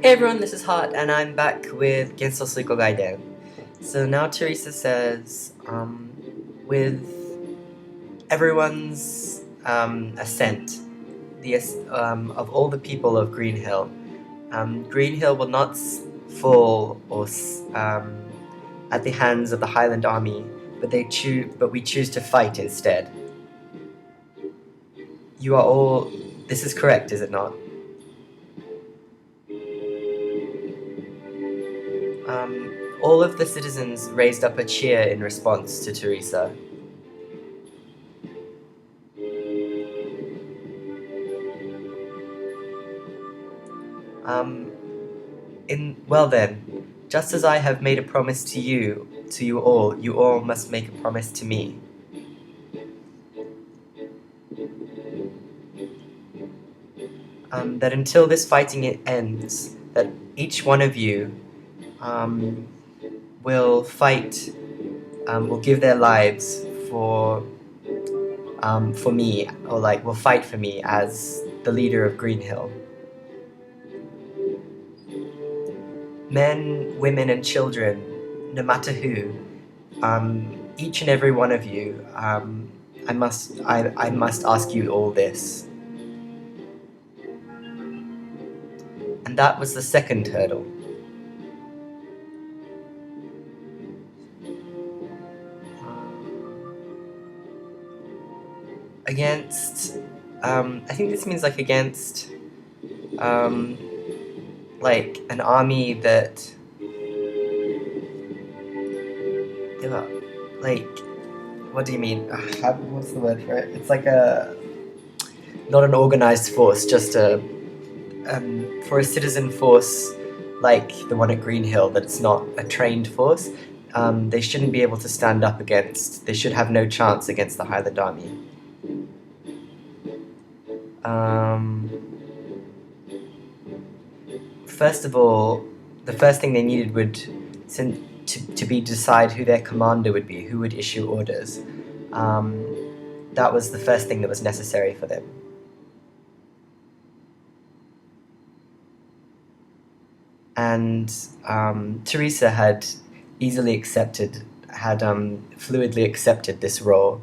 Hey everyone, this is Hot, and I'm back with Suikogaiden. So now Theresa says, with everyone's assent, of all the people of Greenhill, Greenhill will not fall at the hands of the Highland Army, but we choose to fight instead. You are all. This is correct, is it not? All of the citizens raised up a cheer in response to Theresa. Well then, just as I have made a promise to you all, you all must make a promise to me. That until this fighting ends, that each one of you will fight, will give their lives for me, or will fight for me as the leader of Greenhill. Men, women, and children, no matter who, each and every one of you, I must ask you all this. And that was the second hurdle. Against, I think this means against, an army that, what do you mean? What's the word for it? It's not an organized force, just for a citizen force like the one at Greenhill, that it's not a trained force. They shouldn't be able to stand up against. They should have no chance against the Highland Army. First of all, the first thing they needed would to be decide who their commander would be, who would issue orders. That was the first thing that was necessary for them. And Theresa had fluidly accepted this role.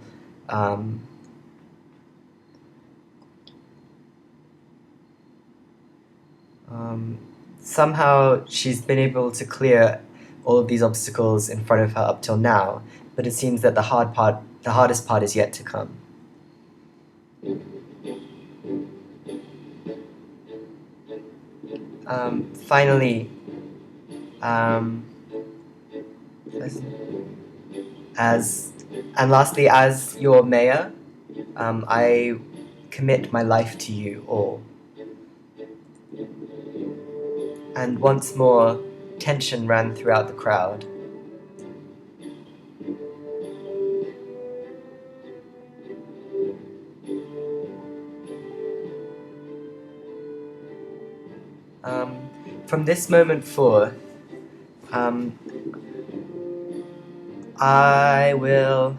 Somehow she's been able to clear all of these obstacles in front of her up till now, but it seems that the hardest part is yet to come. Finally, lastly, as your mayor, I commit my life to you all. And once more, tension ran throughout the crowd. From this moment forth, I will,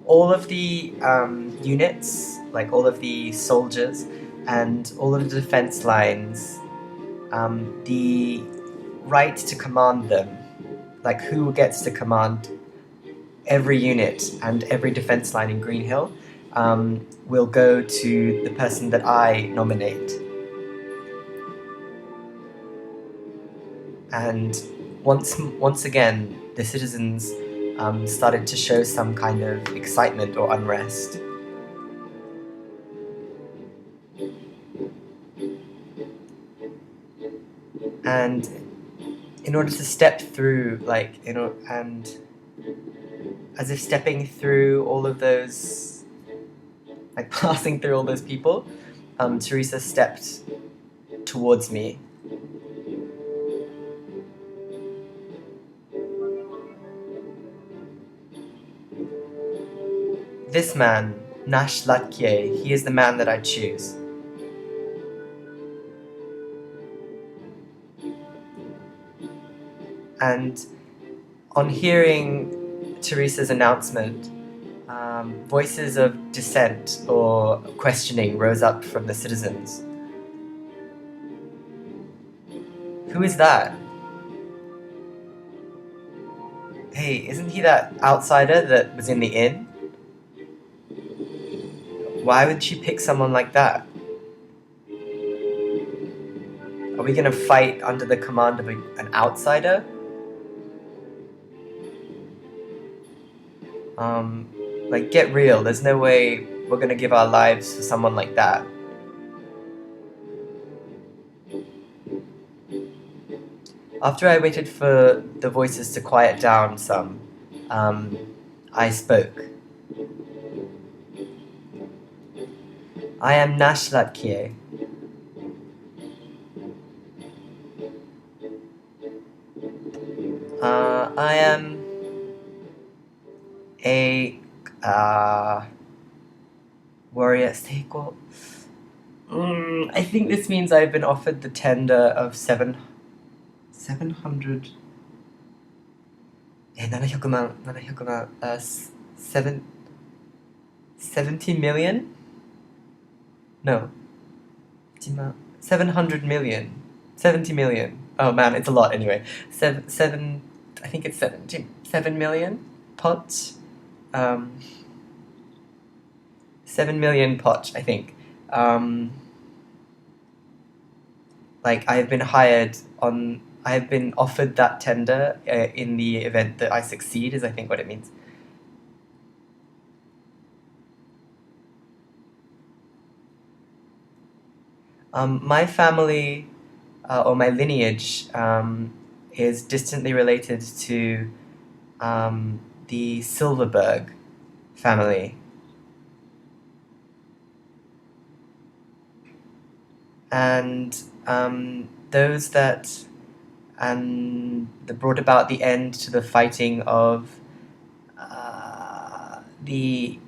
all of the units, all of the soldiers and all of the defense lines, the right to command them, who gets to command every unit and every defense line in Greenhill, will go to the person that I nominate. And once again, the citizens started to show some kind of excitement or unrest. And in order to step through, and as if stepping through all of those, passing through all those people, Theresa stepped towards me. This man, Nash, he is the man that I choose. And on hearing Theresa's announcement, voices of dissent or questioning rose up from the citizens. Who is that? Hey, isn't he that outsider that was in the inn? Why would she pick someone like that? Are we gonna fight under the command of an outsider? Like, get real. There's no way we're gonna give our lives for someone like that. After I waited for the voices to quiet down some, I spoke. I am Nash. I am a warrior. Seiko. I think this means I've been offered the tender of 700. 700万、70 million? No. 700 million. 70 million. Oh man, it's a lot anyway. I think it's 7 million pot. 7 million pot, I think. Like, I've been offered that tender in the event that I succeed, is I think what it means. My family, or my lineage, is distantly related to the Silverberg family. And those that brought about the end to the fighting of the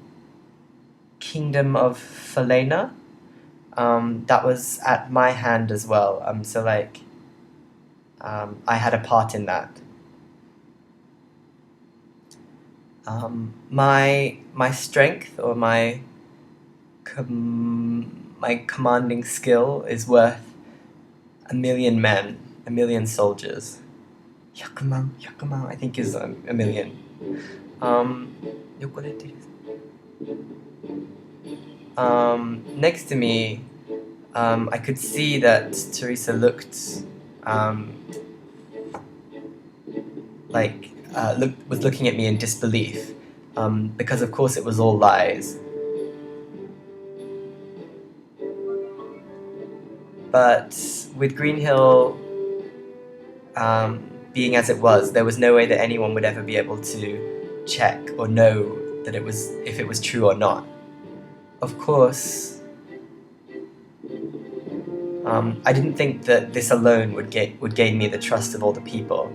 kingdom of Falena, that was at my hand as well. So like, I had a part in that. My strength, or my commanding skill is worth 1 million men, 1 million soldiers. 100万, I think is a million. Next to me, I could see that Theresa looked was looking at me in disbelief, because of course it was all lies. But with Greenhill being as it was, there was no way that anyone would ever be able to check or know that if it was true or not. Of course, I didn't think that this alone would gain me the trust of all the people.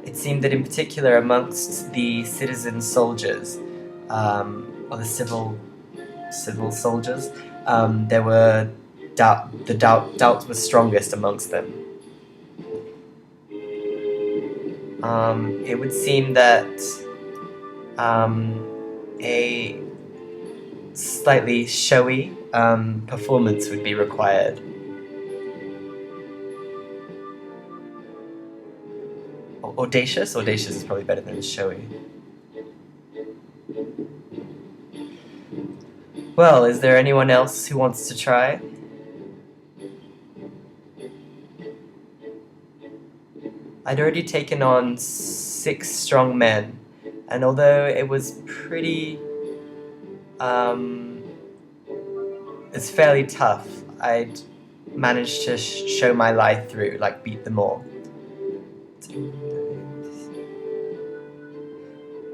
It seemed that in particular amongst the citizen soldiers, or the civil soldiers, there were doubt was strongest amongst them. It would seem that a slightly showy performance would be required. Audacious is probably better than showy. Well, is there anyone else who wants to try? I'd already taken on 6 strong men, and although it was pretty, it's fairly tough, I'd managed to show my lie through, like beat them all.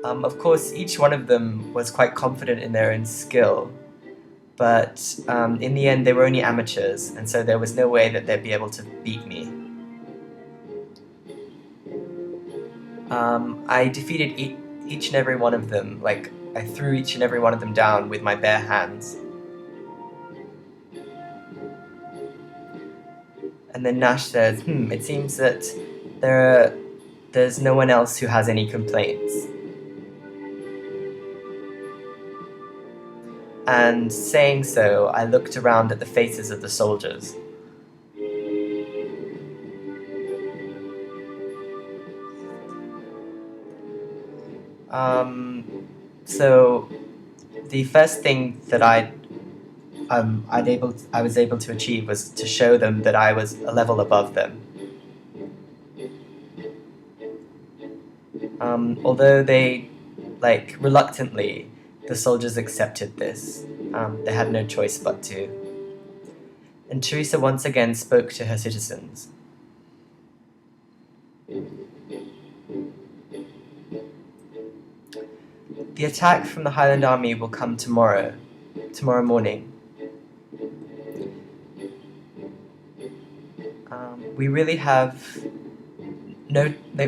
Of course, each one of them was quite confident in their own skill, but in the end they were only amateurs, and so there was no way that they'd be able to beat me. I defeated each and every one of them. Like, I threw each and every one of them down with my bare hands. And then Nash says, it seems that there's no one else who has any complaints. and saying so, I looked around at the faces of the soldiers. So the first thing that I was able to achieve was to show them that I was a level above them. Although they, reluctantly, the soldiers accepted this. They had no choice but to. And Theresa once again spoke to her citizens. The attack from the Highland Army will come tomorrow morning. We really have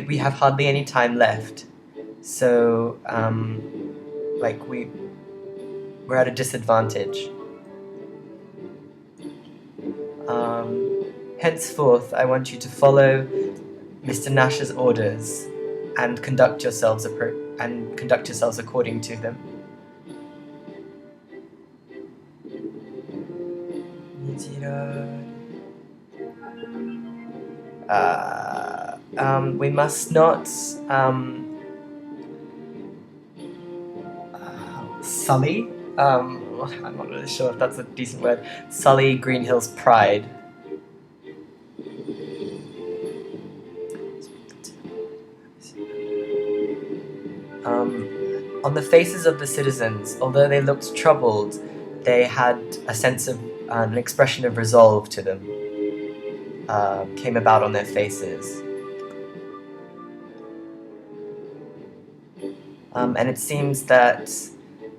we have hardly any time left, so we're at a disadvantage. Henceforth, I want you to follow Mr. Nash's orders and conduct yourselves according to them. We must not sully. I'm not really sure if that's a decent word. Sully Greenhill's pride. On the faces of the citizens, although they looked troubled, they had a sense of an expression of resolve to them. Came about on their faces. And it seems that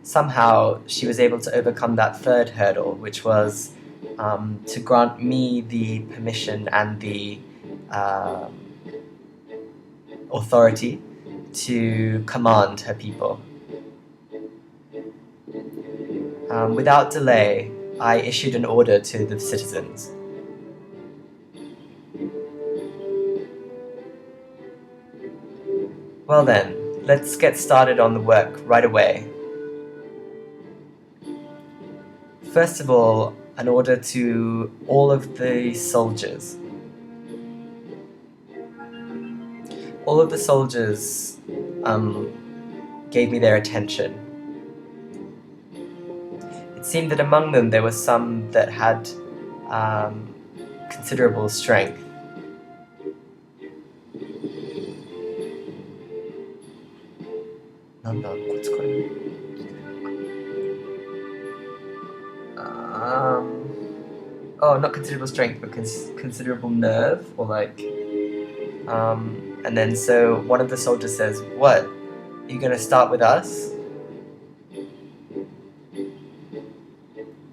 somehow she was able to overcome that third hurdle, which was to grant me the permission and the authority to command her people. Without delay, I issued an order to the citizens. Well then, let's get started on the work right away. First of all, an order to all of the soldiers. All of the soldiers gave me their attention. It seemed that among them there were some that had considerable strength. Not considerable strength, but considerable nerve, or and then so one of the soldiers says, "What? Are you gonna start with us?"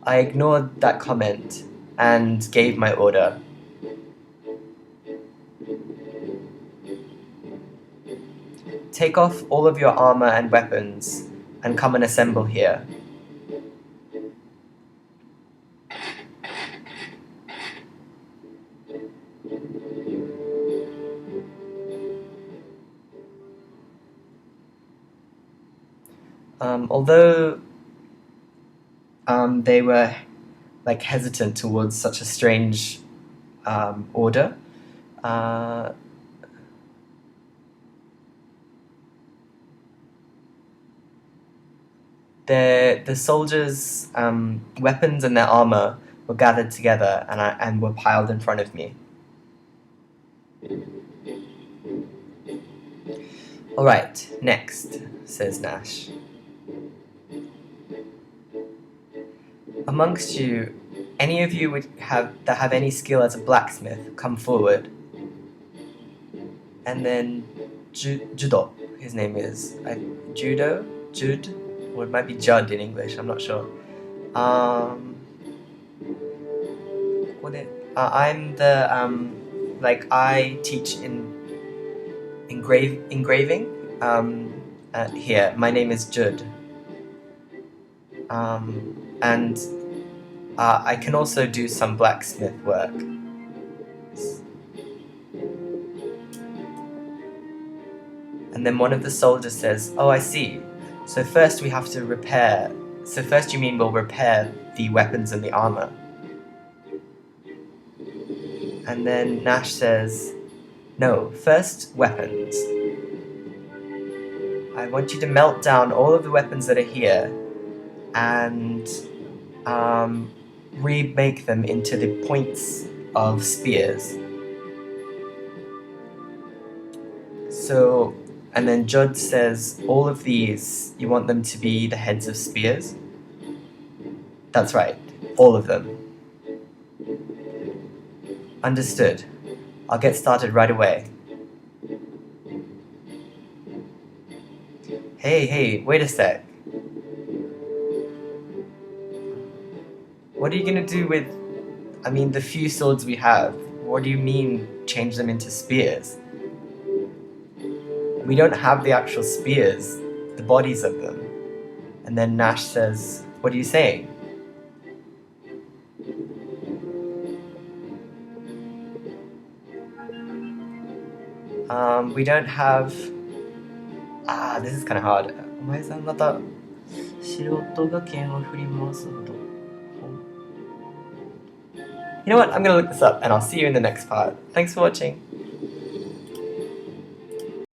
I ignored that comment and gave my order. Take off all of your armor and weapons and come and assemble here. Although they were hesitant towards such a strange order, the soldiers' weapons and their armor were gathered together and were piled in front of me. All right, next, says Nash. Amongst you, any of you that have any skill as a blacksmith, come forward. And then Judo, his name is Jude, or it might be Judd in English, I'm not sure. I'm the I teach in engraving here. My name is Judd. And I can also do some blacksmith work. And then one of the soldiers says, "Oh, I see. So first we have to repair So first you mean we'll repair the weapons and the armor. And then Nash says, no, first weapons. I want you to melt down all of the weapons that are here and remake them into the points of spears. So, and then Judd says, all of these, you want them to be the heads of spears? That's right, all of them. Understood. I'll get started right away. Hey, wait a sec. What are you gonna do with, the few swords we have? What do you mean, change them into spears? We don't have the actual spears, the bodies of them. And then Nash says, what are you saying? We don't have... this is kind of hard. お前さん方、素人が剣を振り回すほど。You know what? I'm gonna look this up and I'll see you in the next part. Thanks for watching.